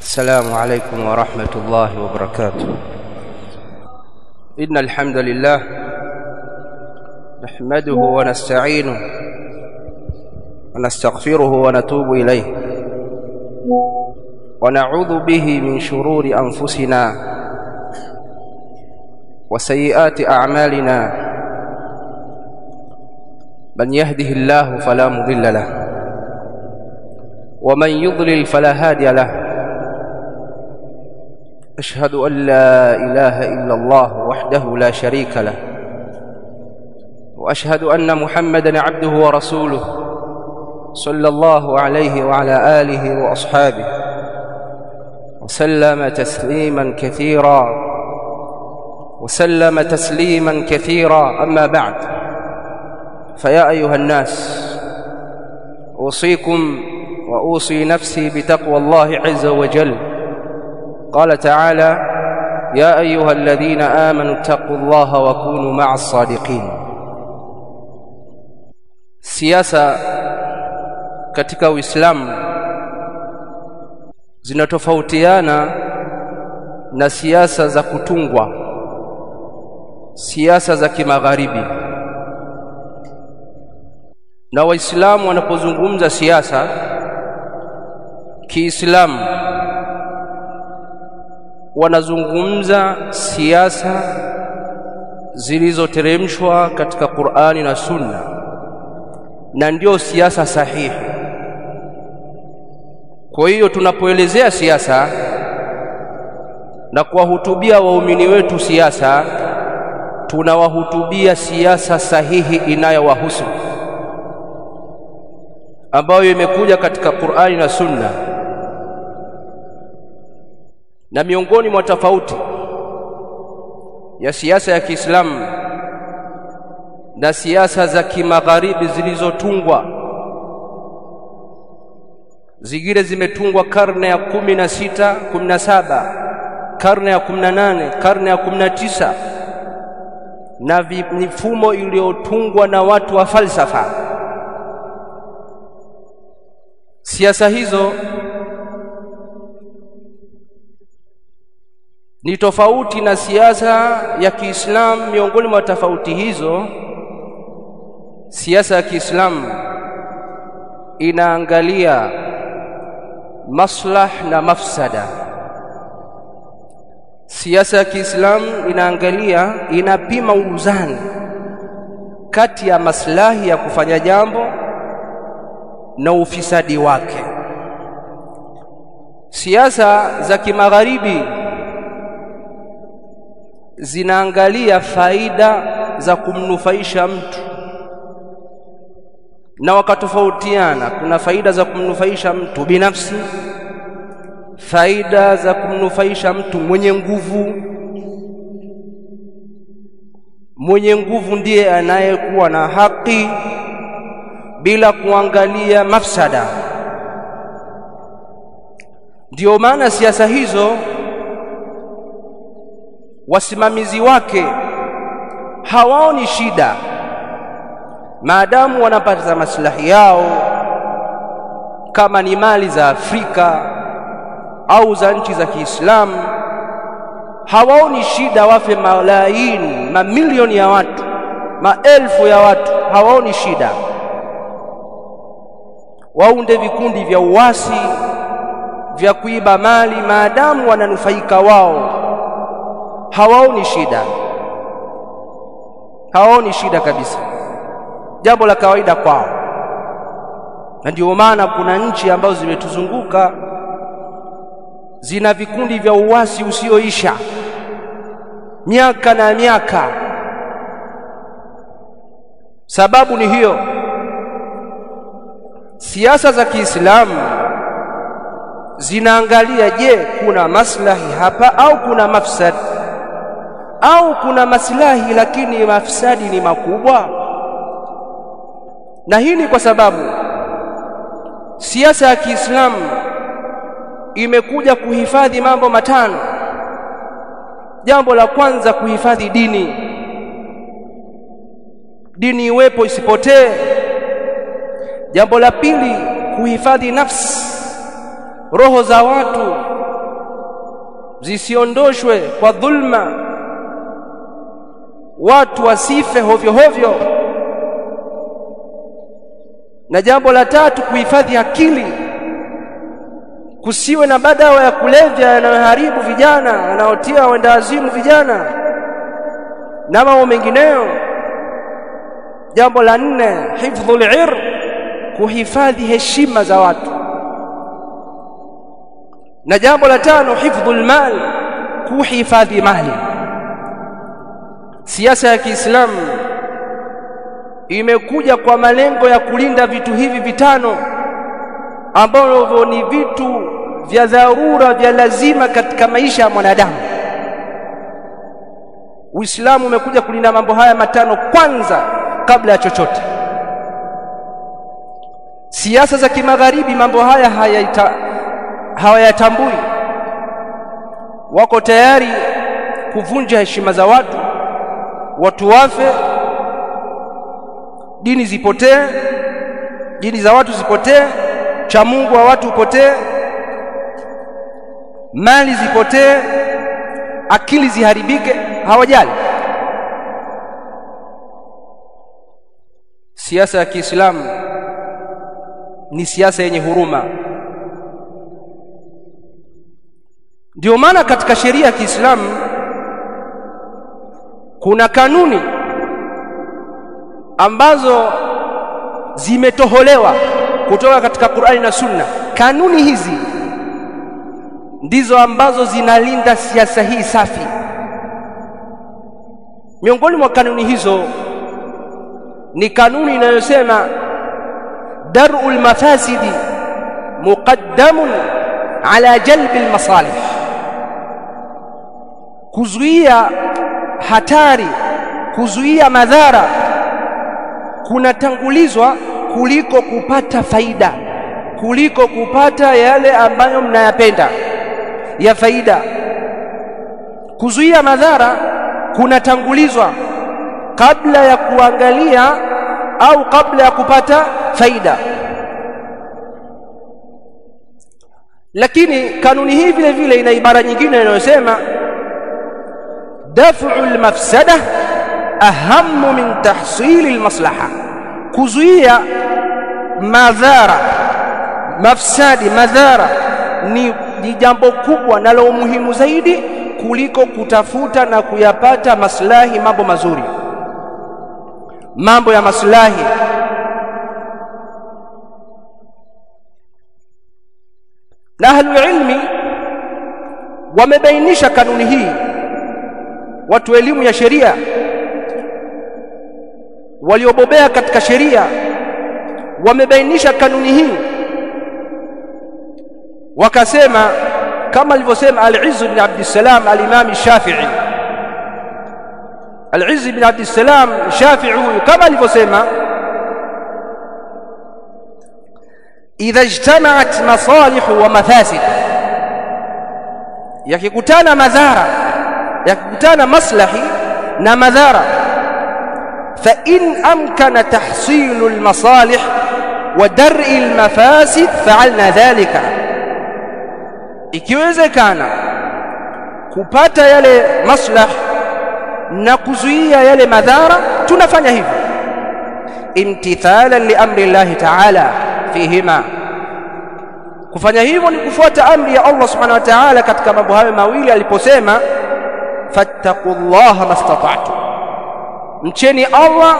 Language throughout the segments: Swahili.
السلام عليكم ورحمة الله وبركاته. إن الحمد لله نحمده ونستعينه ونستغفره ونتوب إليه ونعوذ به من شرور أنفسنا وسيئات أعمالنا. من يهده الله فلا مضل له ومن يضلل فلا هادي له. أشهد أن لا إله إلا الله وحده لا شريك له، وأشهد أن محمدًا عبده ورسوله صلى الله عليه وعلى آله وأصحابه وسلم تسليمًا كثيرا أما بعد. فيا أيها الناس، أوصيكم وأوصي نفسي بتقوى الله عز وجل. قال تعالى: يا أيها الذين آمنوا اتقوا الله وكونوا مع الصادقين. Siasa katika Uislamu zinatofautiana na siasa za kutungwa, siasa za kimagharibi. Na Waislamu wanapozungumza siasa Kiislamu, wanazungumza siasa zilizoteremshwa katika Qur'ani na Sunna, na ndio siasa sahihi. Kwa hiyo tunapoelezea siasa na kuwahutubia waumini wetu siasa, tunawahutubia siasa sahihi inayowahusu, ambayo imekuja katika Qur'ani na Sunna. Na miongoni mwa tofauti ya siasa ya Kiislamu na siasa za kimagharibi zilizotungwa, zingine zimetungwa karne ya 16, 17, karne ya 18, karne ya 19, na mifumo iliyotungwa na watu wa falsafa. Siasa hizo ni tofauti na siasa ya Kiislamu. Miongoni mwa tofauti hizo, siasa ya Kiislamu inaangalia maslah na mafsada. Siasa ya Kiislamu inapima uzani kati ya maslahi ya kufanya jambo na ufisadi wake. Siasa za kimagharibi zinaangalia faida za kumnufaisha mtu, na wakatofautiana. Kuna faida za kumnufaisha mtu binafsi, faida za kumnufaisha mtu mwenye nguvu. Mwenye nguvu ndiye anayekuwa na haki bila kuangalia mafsada. Ndio maana siasa hizo wasimamizi wake hawaoni shida maadamu wanapata maslahi yao, kama ni mali za Afrika au za nchi za Kiislamu. Hawaoni shida wafe malaini, mamilioni ya watu, maelfu ya watu. Hawaoni shida waunde vikundi vya uasi vya kuiba mali maadamu wananufaika wao. Hawaoni shida kabisa, jambo la kawaida kwao. Na ndio maana kuna nchi ambazo zimetuzunguka zina vikundi vya uasi usioisha miaka na miaka. Sababu ni hiyo. Siasa za Kiislamu zinaangalia, je, kuna maslahi hapa au kuna mafsad, au kuna maslahi lakini mafsadi ni makubwa. Na hii ni kwa sababu siasa ya Kiislamu imekuja kuhifadhi mambo matano. Jambo la kwanza, kuhifadhi dini iwepo isipotee. Jambo la pili, kuhifadhi nafsi, roho za watu zisiondoshwe kwa dhulma, watu wasife hovyo hovyo. Na jambo la tatu, kuhifadhi akili, kusiwe na madawa ya kulevya yanayoharibu vijana, yanayotia wendawazimu vijana na mambo mengineyo. Jambo la nne, hifdhul ir, kuhifadhi heshima za watu. Na jambo la tano, hifdhul mal, kuhifadhi mali. Siasa ya Kiislamu imekuja kwa malengo ya kulinda vitu hivi vitano ambavyo ni vitu vya dharura, vya lazima katika maisha ya mwanadamu. Uislamu umekuja kulinda mambo haya matano kwanza kabla ya chochote. Siasa za kimagharibi mambo haya hawayatambui. Wako tayari kuvunja heshima za watu, watu wafe, dini zipotee, dini za watu zipotee, cha Mungu wa watu upotee, mali zipotee, akili ziharibike, hawajali. Siasa ya Kiislamu ni siasa yenye huruma. Ndio maana katika sheria ya Kiislamu kuna kanuni ambazo zimetoholewa kutoka katika Qur'ani na Sunna. Kanuni hizi ndizo ambazo zinalinda siasa hii safi. Miongoni mwa kanuni hizo ni kanuni inayosema dar'ul mafasidi muqaddamun ala jalbil masalih, kuzuia hatari, kuzuia madhara kunatangulizwa kuliko kupata faida, kuliko kupata yale ambayo mnayapenda ya faida. Kuzuia madhara kunatangulizwa kabla ya kuangalia au kabla ya kupata faida. Lakini kanuni hii vile vile ina ibara nyingine inayosema daf'ul mafsada ahammu min tahsilil maslaha, kuzuia madhara, mafsadi, madhara ni jambo kubwa na la umuhimu zaidi kuliko kutafuta na kuyapata maslahi, mambo mazuri, mambo ya maslahi. Na ahlul ilmi wamebainisha kanuni hii. Watu elimu ya sheria waliobobea katika sheria wamebainisha kanuni hii, wakasema kama alivyosema Al-Izz ibn Abdissalam al-Imam Shafi'i. Al-Izz ibn Abdissalam Shafi'i huyu kama alivyosema, idha ijtama'at masalih wa mafasid, yakikutana madhara, yakikutana maslahi na madhara, fa in amkana tahsilu al-masalih wa dar'i al-mafasid fa'alna dhalika, ikiwezekana kupata yale maslah na kuzuia yale madhara, tunafanya hivyo imtithalan li amri Allah ta'ala fihima. Kufanya hivyo ni kufuata amri ya Allah subhanahu wa ta'ala katika mambo hayo mawili aliposema fattaqullaha mastata'tum, mcheni Allah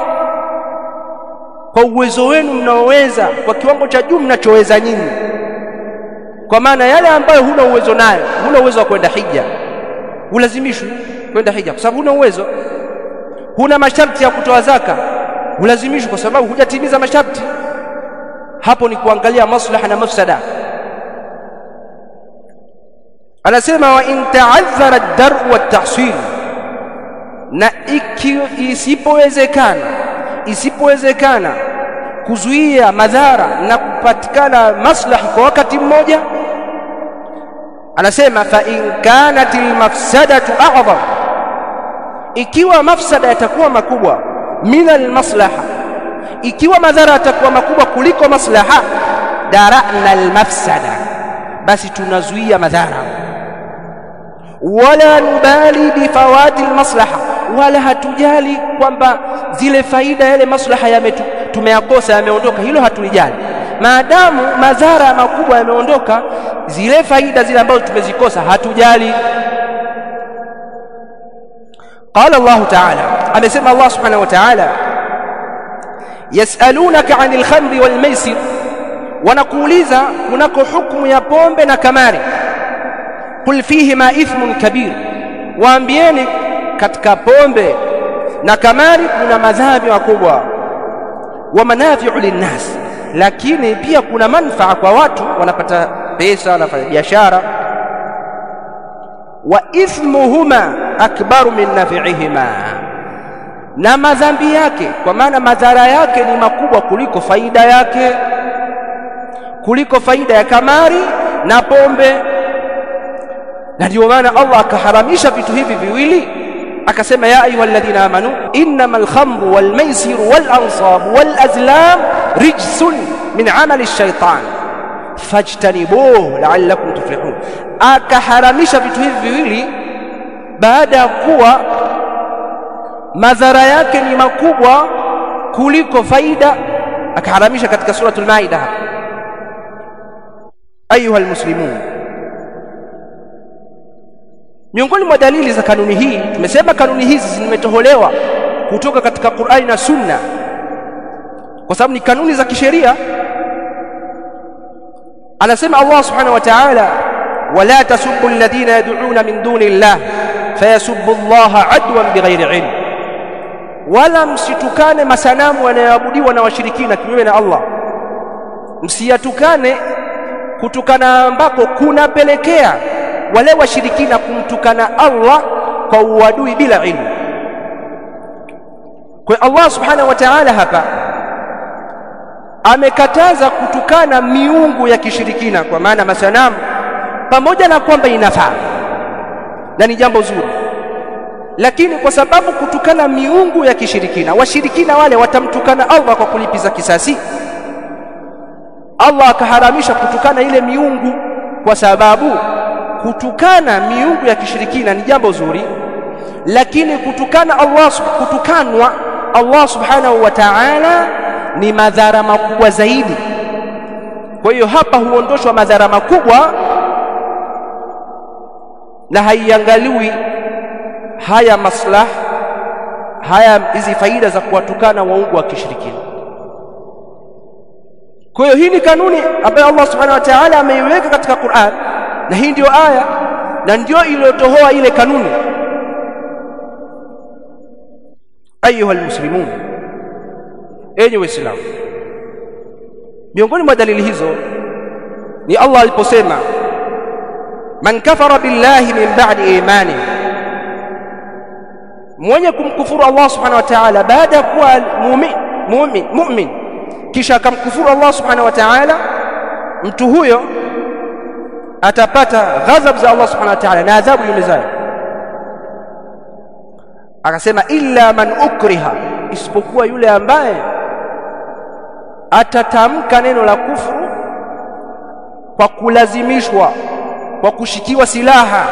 kwa uwezo wenu mnaoweza, kwa kiwango cha juu mnachoweza nyinyi. Kwa maana yale ambayo huna uwezo nayo, huna uwezo wa kwenda hija, ulazimishwe kwenda hija kwa sababu huna uwezo. Huna masharti ya kutoa zaka, ulazimishwe kwa sababu hujatimiza masharti. Hapo ni kuangalia maslaha na mafsada. Anasema wa in ta'azzara ad-dar'u wat-tahsil, na isipowezekana kuzuia madhara na kupatikana maslahi kwa wakati mmoja, anasema fa in kanatil mafsadatu a'zam, ikiwa mafsada yatakuwa makubwa min al-maslaha, ikiwa madhara yatakuwa makubwa kuliko maslaha, dara'na al-mafsada, basi tunazuia madhara. wala nubali bifawati almaslaha, wala hatujali kwamba zile faida yale maslaha tumeyakosa yameondoka, hilo hatulijali. Maadamu madhara makubwa yameondoka, zile faida zile ambazo tumezikosa hatujali. قال الله تعالى amesema Allah subhanahu wa ta'ala yasalunaka 'anil khamri wal maisir, wanakuuliza kunako hukumu ya pombe na kamari. Qul fihima ithmun kabir, waambieni katika pombe na kamari kuna madhambi makubwa. Wa manafi'u linnas, lakini pia kuna manufaa kwa watu, wanapata pesa, wanafanya biashara. Wa ithmuhuma akbaru min nafi'ihima, na madhambi yake, kwa maana madhara yake ni makubwa kuliko faida yake, kuliko faida ya kamari na pombe. Na ndio maana Allah akaharamisha vitu hivi viwili, akasema ya ayyuhalladhina amanu innamal khamru wal maisiru wal ansabu wal azlam rijsun min amali ash-shaytan fajtanibuhu la'allakum tuflihun. Akaharamisha vitu hivi viwili baada ya kuwa madhara yake ni makubwa kuliko faida, akaharamisha katika suratul Maida. Ayuha almuslimun, miongoni mwa dalili za kanuni hii, tumesema kanuni hizi zimetoholewa kutoka katika Qur'ani na Sunna kwa sababu ni kanuni za kisheria. Anasema Allah subhanahu wa ta'ala wala tasubbu alladhina yad'una min duni Allah fayasubbu Allah adwan bighairi ilm, wala msitukane masanamu yanayoabudiwa na washirikina kinyume na Allah. Msiyatukane kutukana ambako kunapelekea wale washirikina kumtukana Allah kwa uadui bila ilmu. Kwa Allah subhanahu wa ta'ala hapa amekataza kutukana miungu ya kishirikina, kwa maana masanamu, pamoja na kwamba inafaa na ni jambo zuri, lakini kwa sababu kutukana miungu ya kishirikina, washirikina wale watamtukana Allah kwa kulipiza kisasi, Allah akaharamisha kutukana ile miungu, kwa sababu kutukana miungu ya kishirikina ni jambo zuri, lakini kutukanwa Allah subhanahu wa ta'ala ni madhara makubwa zaidi. Kwa hiyo hapa huondoshwa madhara makubwa na haiangaliwi haya maslaha, hizi faida za kuwatukana waungu wa kishirikina. Kwa hiyo hii ni kanuni ambayo Allah subhanahu wa ta'ala ameiweka katika Qur'an, na hii ndio aya na ndio iliyotohoa ile kanuni. Ayuha almuslimun, enyi Waislamu, miongoni mwa dalili hizo ni Allah aliposema man kafara billahi min ba'di imani, mwenye kumkufuru Allah subhanahu wa ta'ala baada ya kuwa mu'min kisha akamkufuru Allah subhanahu wa ta'ala, mtu huyo atapata ghadhab za Allah subhanahu wa ta'ala na adhabu yumezayo. Akasema illa man ukriha, isipokuwa yule ambaye atatamka neno la kufuru kwa kulazimishwa, kwa kushikiwa silaha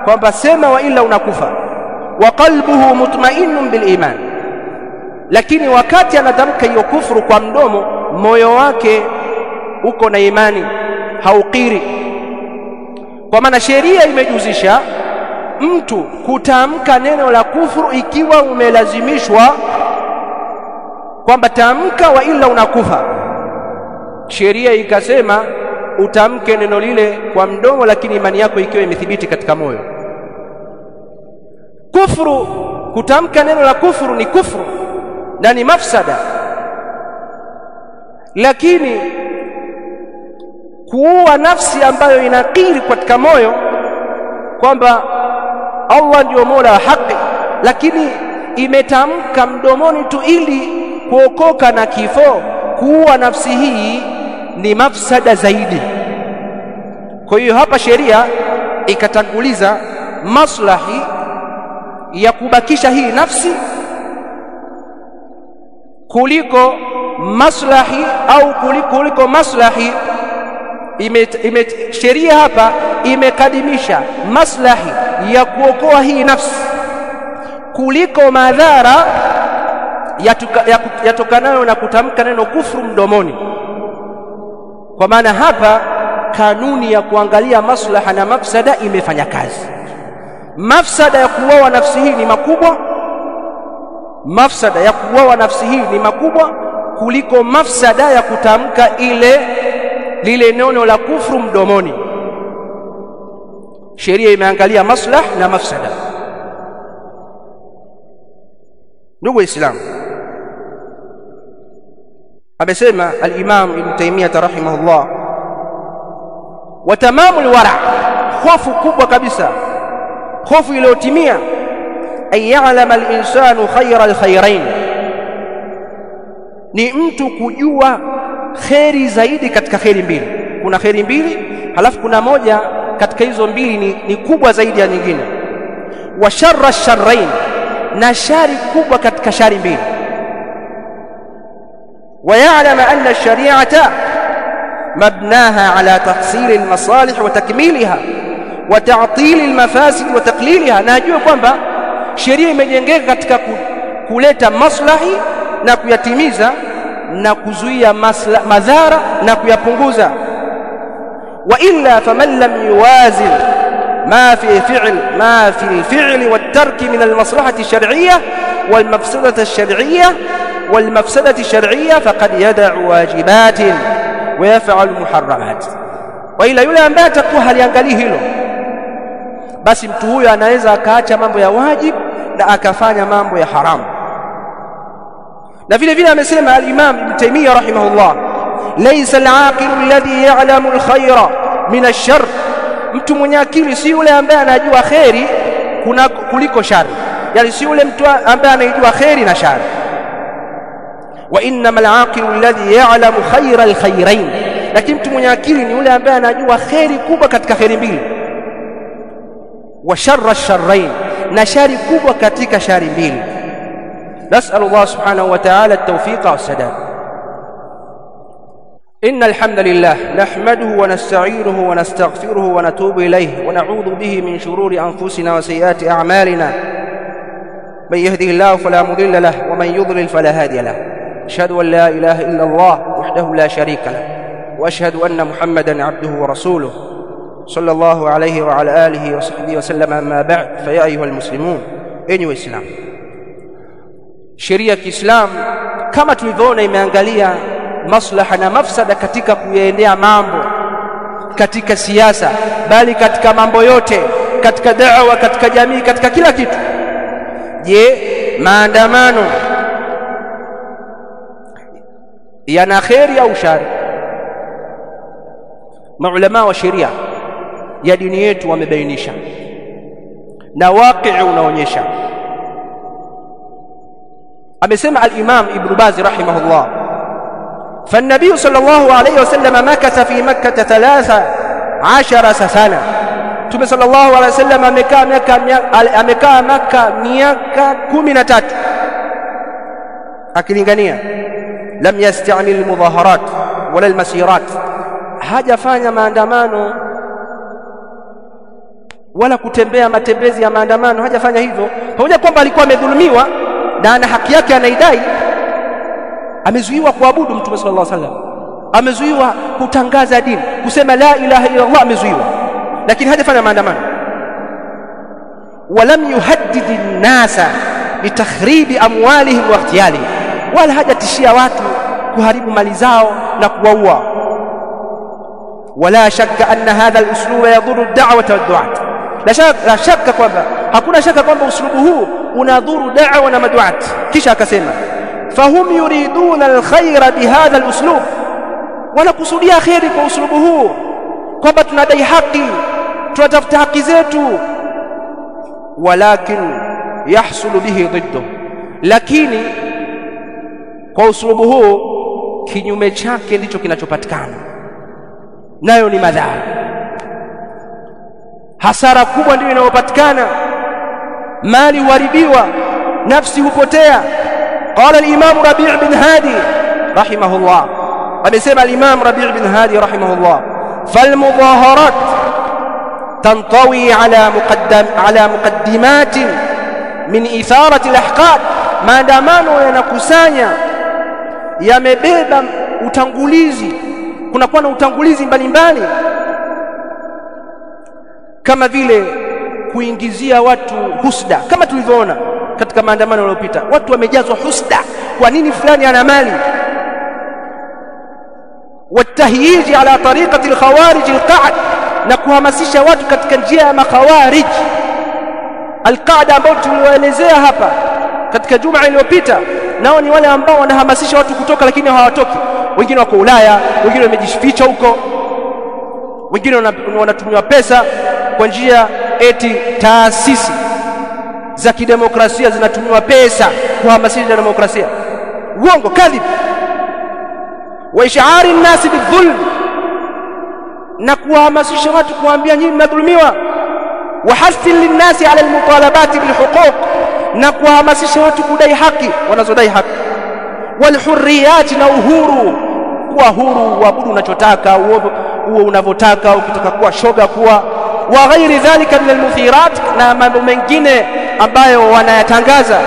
kwamba sema wa ila unakufa, wa qalbuhu mutma'innun bil iman, lakini wakati anatamka hiyo kufuru kwa mdomo, moyo wake uko na imani, haukiri. Kwa maana sheria imejuzisha mtu kutamka neno la kufuru ikiwa umelazimishwa kwamba tamka wa ila unakufa. Sheria ikasema utamke neno lile kwa mdomo, lakini imani yako ikiwa imethibiti katika moyo. Kufuru, kutamka neno la kufuru ni kufuru na ni mafsada, lakini kuua nafsi ambayo inakiri katika moyo kwamba Allah ndio Mola wa haki, lakini imetamka mdomoni tu ili kuokoka na kifo, kuua nafsi hii ni mafsada zaidi. Kwa hiyo hapa sheria ikatanguliza maslahi ya kubakisha hii nafsi kuliko maslahi au kuliko maslahi. Sheria hapa imekadimisha maslahi ya kuokoa hii nafsi kuliko madhara yatokanayo na kutamka neno kufru mdomoni. Kwa maana hapa kanuni ya kuangalia maslaha na mafsada imefanya kazi. Mafsada ya kuuawa nafsi hii ni makubwa, mafsada ya kuuawa nafsi hii ni makubwa kuliko mafsada ya kutamka lile neno la kufru mdomoni. Sheria imeangalia maslaha na mafsada. Ndugu Waislamu, amesema al-Imam Ibn Taymiyyah rahimahullah, wa tamamul wara', hofu kubwa kabisa, hofu iliyotimia, ay ya'lama al-insanu khayra al-khayrain, ni mtu kujua khairi zaidi katika khairi mbili. Kuna khairi mbili, halafu kuna moja katika hizo mbili ni kubwa zaidi ya nyingine. Wa sharra ash-sharrain, na shari kubwa katika shari mbili. Wa ya'lama anna ash-shari'ata mabnaha ala tahsil al-masalih wa takmiliha wa ta'til al-mafasid wa taqliliha, na ajue kwamba sheria imejengeka katika kuleta maslahi na kuyatimiza na kuzuia madhara na kuyapunguza. Wa illa faman lam yuwazin ما في الفعل والترك من المصلحة الشرعية والمفسدة الشرعية فقد يدع واجبات ويفعل محرمات. وإلا yule ambaye atakuwa haliangalii hilo, basi mtu huyo anaweza akaacha mambo ya wajib na akafanya mambo ya haramu. Na vile vile amesema al-Imam Ibn Taymiyyah rahimahullah, laysa al-aqilu alladhi ya'lamu al-khayra min ash-sharr, mtu mwenye akili si yule ambaye anajua khairi kuliko shari, yani si yule mtu ambaye anajua khairi na shari. Wa innamal aqilu alladhi ya'lamu khayra al-khayrain, lakini mtu mwenye akili ni yule ambaye anajua khairi kubwa katika khairi mbili, wa sharra ash-sharrain, na shari kubwa katika shari mbili. نسأل الله سبحانه وتعالى التوفيق والسداد. إن الحمد لله نحمده ونستعينه ونستغفره ونتوب إليه ونعوذ به من شرور أنفسنا وسيئات أعمالنا، من يهده الله فلا مضل له ومن يضلل فلا هادي له. أشهد أن لا إله إلا الله وحده لا شريك له، وأشهد أن محمدا عبده ورسوله صلى الله عليه وعلى آله وصحبه وسلم. أما بعد، فيا أيها المسلمون، أيها الإسلام، sheria ya Kiislamu kama tulivyoona imeangalia maslaha na mafsada katika kuyaendea mambo, katika siasa, bali katika mambo yote, katika da'wa, katika jamii, katika kila kitu. Je, maandamano yana khairi au shari? Maulama wa sheria ya dini yetu wamebainisha na waqi' unaonyesha. amesema al-Imam Ibn Baz rahimahullah, فالنبي صلى الله عليه وسلم مكث في مكة 13 سنة. Mtume صلى الله عليه وسلم amekaa Makka miaka 13 akilingania. Lam yasta'mil al-mudhaharat wala al-masirat, hajafanya maandamano wala kutembea matembezi ya maandamano, hajafanya hivyo. Pamoja kwamba alikuwa amedhulumiwa na ana haki yake anaidai, amezuiwa kuabudu Mtume sallallahu alaihi wasallam, amezuiwa kutangaza dini, kusema la ilaha illa Allah, amezuiwa, lakini hajafanya maandamano. Walam yuhaddid an-nasa bitakhribi amwalihim wa ikhtiyalihim, wala hajatishia watu kuharibu mali zao na kuwaua. Wala shakka anna hadha al-uslub yadhuru ad-da'wata wad-du'at, la shakka kwamba, hakuna shaka kwamba uslubu huu unadhuru da'wa na maduat. Kisha akasema fahum yuriduna al-khayra bihadha al-uslub, wanakusudia khairi kwa uslubu huu, kwamba tunadai haki, tunatafuta haki zetu. Walakin yahsulu bihi dhiddu, lakini kwa uslubu huu kinyume chake ndicho kinachopatikana, nayo ni madhara, hasara kubwa ndio inayopatikana, mali huharibiwa, nafsi hupotea. Qala al-Imam Rabi' bin Hadi rahimahullah, amesema al-Imam Rabi' bin Hadi rahimahullah, falmudaharat tantawi ala muqaddimat min itharati al-ahqad, maandamano yanakusanya, yamebeba utangulizi, kunakuwa na utangulizi mbalimbali, kama vile kuingizia watu husda, kama tulivyoona katika maandamano yaliyopita. Watu wamejazwa husda, kwa nini fulani ana mali, watahyiji ala tariqati al-khawarij al-qa'd, na kuhamasisha watu katika njia ya makhawarij al-qa'da ambao tuliwaelezea hapa katika juma iliyopita. Nao ni wale ambao wanahamasisha watu kutoka lakini hawatoki. Wengine wako Ulaya, wengine wamejificha huko, wengine wanatumiwa pesa kwa njia eti taasisi za kidemokrasia zinatumiwa pesa kuhamasisha demokrasia. Uongo, kadhib. Wa ish'ari an-nas bidhulm, na kuhamasisha watu kuambia nyinyi mnadhulumiwa. Wa hathi lin-nas ala al-mutalabat bil-huquq, na kuhamasisha watu kudai haki wanazodai haki. Wal hurriyat, na uhuru, kuwa huru, uabudu unachotaka, uwe unavyotaka, ukitaka kuwa shoga kuwa, wa ghairi dhalika min al-muthirat, na mambo mengine ambayo wanayatangaza.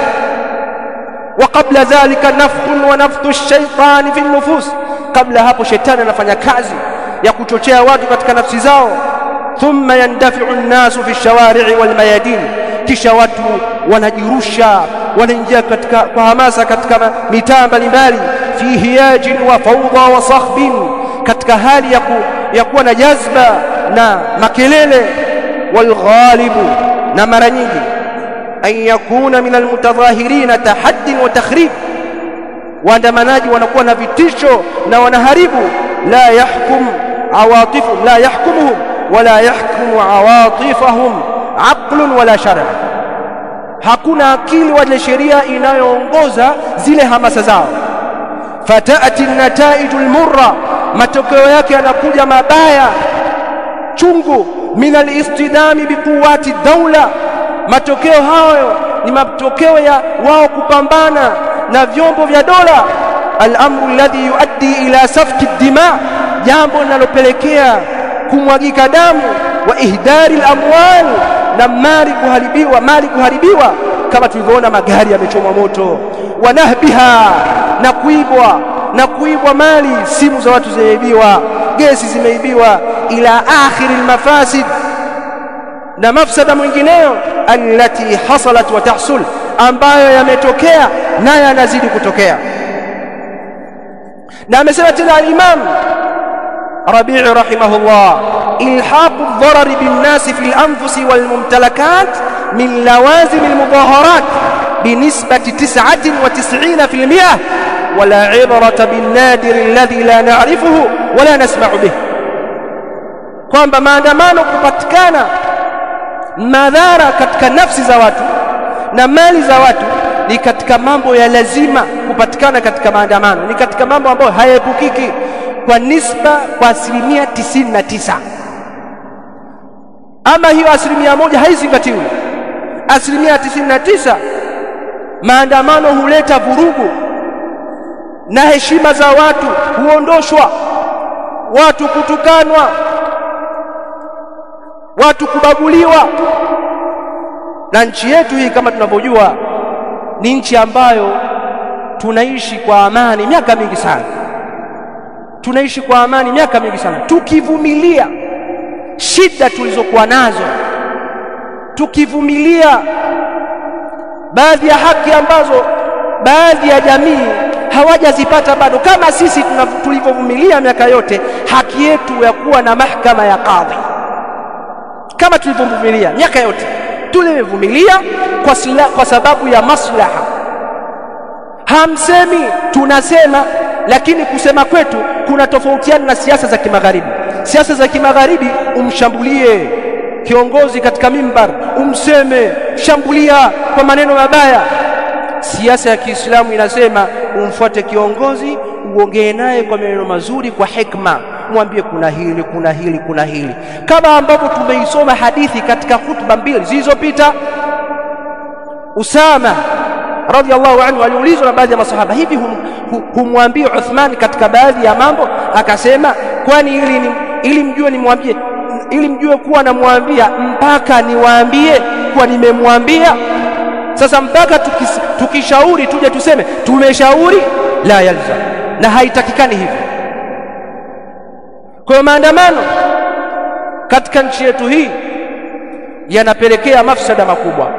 Wa qabla dhalika nafkhun wa nafthu ash-shaytan fi an-nufus, kabla hapo shetani anafanya kazi ya kuchochea watu katika nafsi zao. Thumma yandafi'u an-nasu fi ash-shawari'i wal mayadin, kisha watu wanajirusha, wanaingia katika kwa hamasa katika mitaa mbalimbali. Fi hiyajin wa fawda wa sakhbin, katika hali ya kuwa na jazba na makelele. Wal ghalibu, na mara nyingi an yakuna min almutadhahirina tahaddin wa takhrib, waandamanaji wanakuwa na vitisho na wanaharibu. La yahkumuhum wala yahkumu awatifahum aqlun wala shar'a, hakuna akili wala sheria inayoongoza zile hamasa zao. Fatati an-nataiju al-murra, matokeo yake yanakuja mabaya chungu. Min al-istidami biquwati ad-dawla, matokeo hayo ni matokeo ya wao kupambana na vyombo vya dola. Al-amru alladhi yuaddi ila safki ad-dima, jambo linalopelekea kumwagika damu. Wa ihdari al-amwal, na mali kuharibiwa, kama tulivyoona magari yamechomwa moto. Wa nahbiha, na kuibwa mali, simu za watu zimeibiwa, gesi zimeibiwa. Ila akhir al-mafasid, na mafsada mwingineyo. Allati hasalat wa tahsul, ambayo yametokea na yanazidi kutokea. Na amesema tena al-Imam Rabi'i rahimahullah, ilhaqu ad-darari bin-nas fi al-anfus wal-mumtalakat min lawazim al-mudaharat binisbati 99%, wala ibrata bin-nadir alladhi la na'rifuhu wala nasma'u bih, kwamba maandamano kupatikana madhara katika nafsi za watu na mali za watu ni katika mambo ya lazima kupatikana katika maandamano, ni katika mambo ambayo hayaepukiki kwa nisba kwa 99%. Ama hiyo 1% haizingatiwi. 99% maandamano huleta vurugu na heshima za watu huondoshwa, watu kutukanwa, watu kubaguliwa. Na nchi yetu hii kama tunavyojua ni nchi ambayo tunaishi kwa amani miaka mingi sana, tukivumilia shida tulizokuwa nazo, tukivumilia baadhi ya haki ambazo baadhi ya jamii hawajazipata bado, kama sisi tulivyovumilia miaka yote haki yetu ya kuwa na mahakama ya kadhi. Kama tulivyovumilia miaka yote, tulivumilia kwa sababu ya maslaha. Hamsemi, tunasema, lakini kusema kwetu kuna tofautiana na siasa za kimagharibi. Siasa za kimagharibi umshambulie kiongozi katika mimbar, umseme, shambulia kwa maneno mabaya. Siasa ya Kiislamu inasema umfuate kiongozi, uongee naye kwa maneno mazuri, kwa hikma, mwambie kuna hili, kama ambavyo tumeisoma hadithi katika hutuba mbili zilizopita. Usama radhiallahu anhu aliulizwa na baadhi ya masahaba, hivi humwambie Uthman katika baadhi ya mambo? Akasema, kwani ili mjue nimwambie ili mjue kuwa namwambia mpaka niwaambie kuwa nimemwambia. Sasa mpaka tukishauri tuje tuseme tumeshauri, la yalzam, na haitakikani hivyo. Kwa maandamano katika nchi yetu hii yanapelekea mafsada makubwa,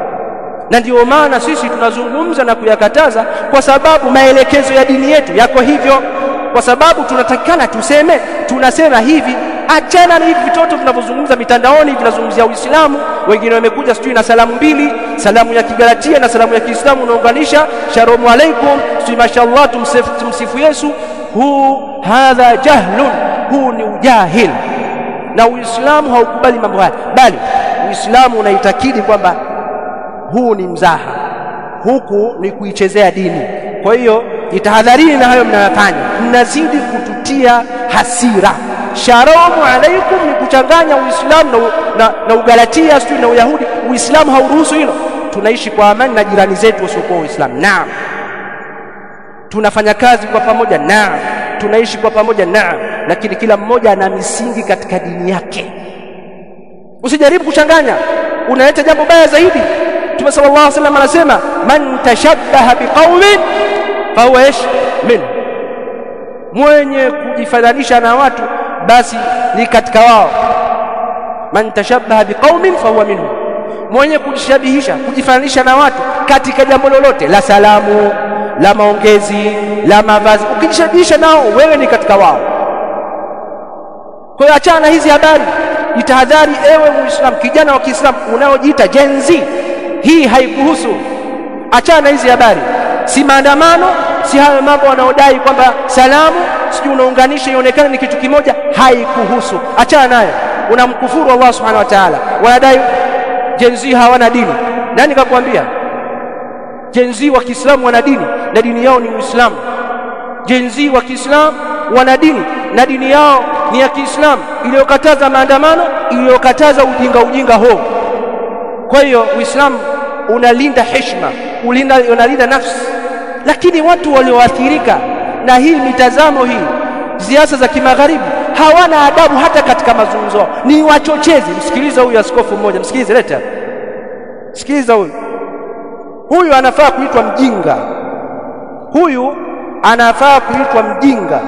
na ndio maana sisi tunazungumza na kuyakataza, kwa sababu maelekezo ya dini yetu yako hivyo. Kwa sababu tunatakikana tunasema hivi, achana na hivi vitoto vinavyozungumza mitandaoni vinazungumzia Uislamu. Wengine wamekuja sijui na salamu mbili, salamu ya Kigalatia na salamu ya Kiislamu unaunganisha, shalamu alaikum, sijui mashallah, tumsifu Yesu. Hadha jahlun, huu ni ujahil, na Uislamu haukubali mambo haya, bali Uislamu unaitakidi kwamba huu ni mzaha, huku ni kuichezea dini. Kwa hiyo jitahadharini na hayo mnayofanya, mnazidi kututia hasira. Sharamu alaikum ni kuchanganya Uislamu na Ugalatia sio na Uyahudi. Uislamu hauruhusu hilo. Tunaishi kwa amani na jirani zetu wasiokuwa Uislamu, naam. Tunafanya kazi kwa pamoja, naam. Tunaishi kwa pamoja, naam, lakini kila mmoja ana misingi katika dini yake. Usijaribu kuchanganya, unaleta jambo baya zaidi. Mtume sallallahu alaihi wasallam anasema man tashabbaha biqaumin fa huwa min, mwenye kujifananisha na watu basi ni katika wao. Man tashabbaha biqaumin fa huwa minhum, mwenye kujishabihisha, kujifananisha na watu katika jambo lolote, la salamu, la maongezi, la mavazi, ukijishabihisha nao wewe ni katika wao. Kwa hiyo achana hizi habari. Jitahadhari ewe Muislamu, kijana wa Kiislamu unaojiita Gen Z, hii haikuhusu. Achana hizi habari, si maandamano, si hayo mambo wanaodai kwamba salamu sijui unaunganisha ionekane ni kitu kimoja, haikuhusu. Achana nayo, unamkufuru Allah subhanahu wa ta'ala. Wanadai Gen Z hawana dini. Nani kakwambia? Gen Z wa Kiislamu wana dini na dini yao ni Uislamu. Gen Z wa Kiislamu wana dini na dini yao ni ya Kiislamu, iliyokataza maandamano, iliyokataza ujinga huo. Kwa hiyo Uislamu unalinda heshima, unalinda nafsi. Lakini watu walioathirika na hii mitazamo hii, siasa za kimagharibi, hawana adabu hata katika mazungumzo, ni wachochezi. Msikiliza huyu askofu mmoja, msikilize, leta, sikiliza huyu anafaa kuitwa mjinga. Huyu anafaa kuitwa mjinga,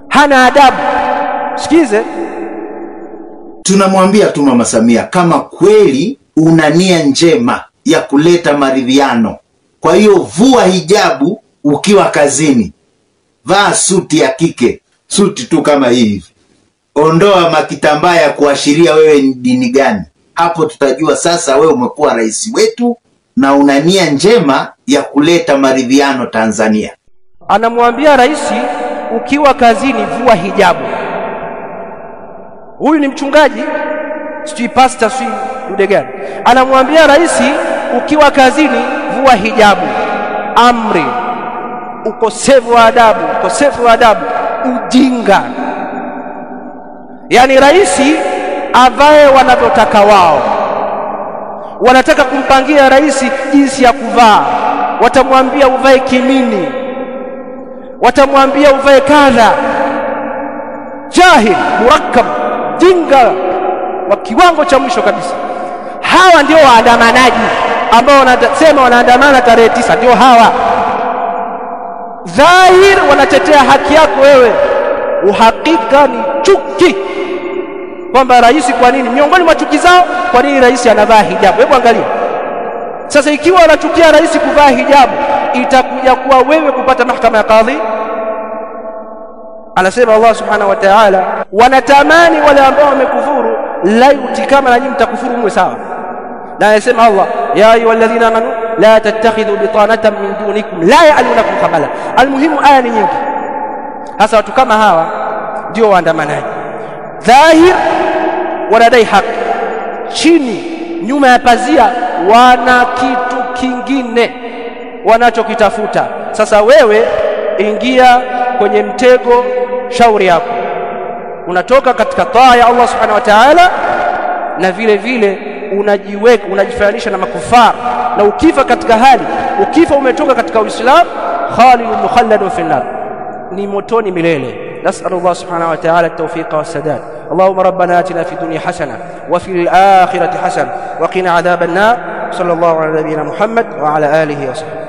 hana adabu. Sikize. Tunamwambia tu Mama Samia, kama kweli una nia njema ya kuleta maridhiano, kwa hiyo vua hijabu ukiwa kazini, vaa suti ya kike, suti tu kama hivi, ondoa makitambaa ya kuashiria wewe ni dini gani. Hapo tutajua sasa wewe umekuwa rais wetu na una nia njema ya kuleta maridhiano Tanzania. Anamwambia rais, ukiwa kazini vua hijabu. Huyu ni mchungaji, sijui pastor, sijui dude gani. Anamwambia rais, ukiwa kazini vua hijabu. Amri, ukosefu wa adabu, ujinga. Yani rais avae wanavyotaka wao. Wanataka kumpangia rais jinsi ya kuvaa, watamwambia uvae kimini, watamwambia uvae kadha. Jahil murakkab, jinga wa kiwango cha mwisho kabisa. Hawa ndio waandamanaji ambao wanasema wanaandamana tarehe 9, ndio hawa. Dhahir wanatetea haki yako wewe, uhakika ni chuki kwamba rais, kwa nini miongoni mwa chuki zao, kwa nini rais anavaa hijabu? Hebu angalia sasa, ikiwa wanachukia rais kuvaa hijabu, itakuja kuwa wewe kupata mahakama ya kadhi. Anasema Allah subhanahu wa ta'ala, wanatamani wale ambao wamekufuru, laiti kama na nyinyi mtakufuru mwe sawa. Na anasema Allah, ya ayyuhalladhina amanu la tattakhidhu bitanatan min dunikum la ya'lunakum khabala. Almuhimu aya ni nyingi. Hasa watu kama hawa ndio waandamanaji. Dhahir wanadai haki, chini nyuma ya pazia wana kitu kingine wanachokitafuta. Sasa wewe ingia kwenye mtego, shauri yako. Unatoka katika taa ya Allah subhanahu wa ta'ala, na vile vile unajiweka, unajifananisha na makufar, na ukifa katika hali, ukifa umetoka katika Uislamu, khalidun mukhalladun fi an-nar, ni motoni milele. Nas'alullah subhanahu wa ta'ala at-tawfiq wa sadad. اللهم ربنا آتنا في الدنيا حسنة وفي الآخرة حسنة وقنا عذاب النار. صلى الله على نبينا محمد وعلى آله وصحبه.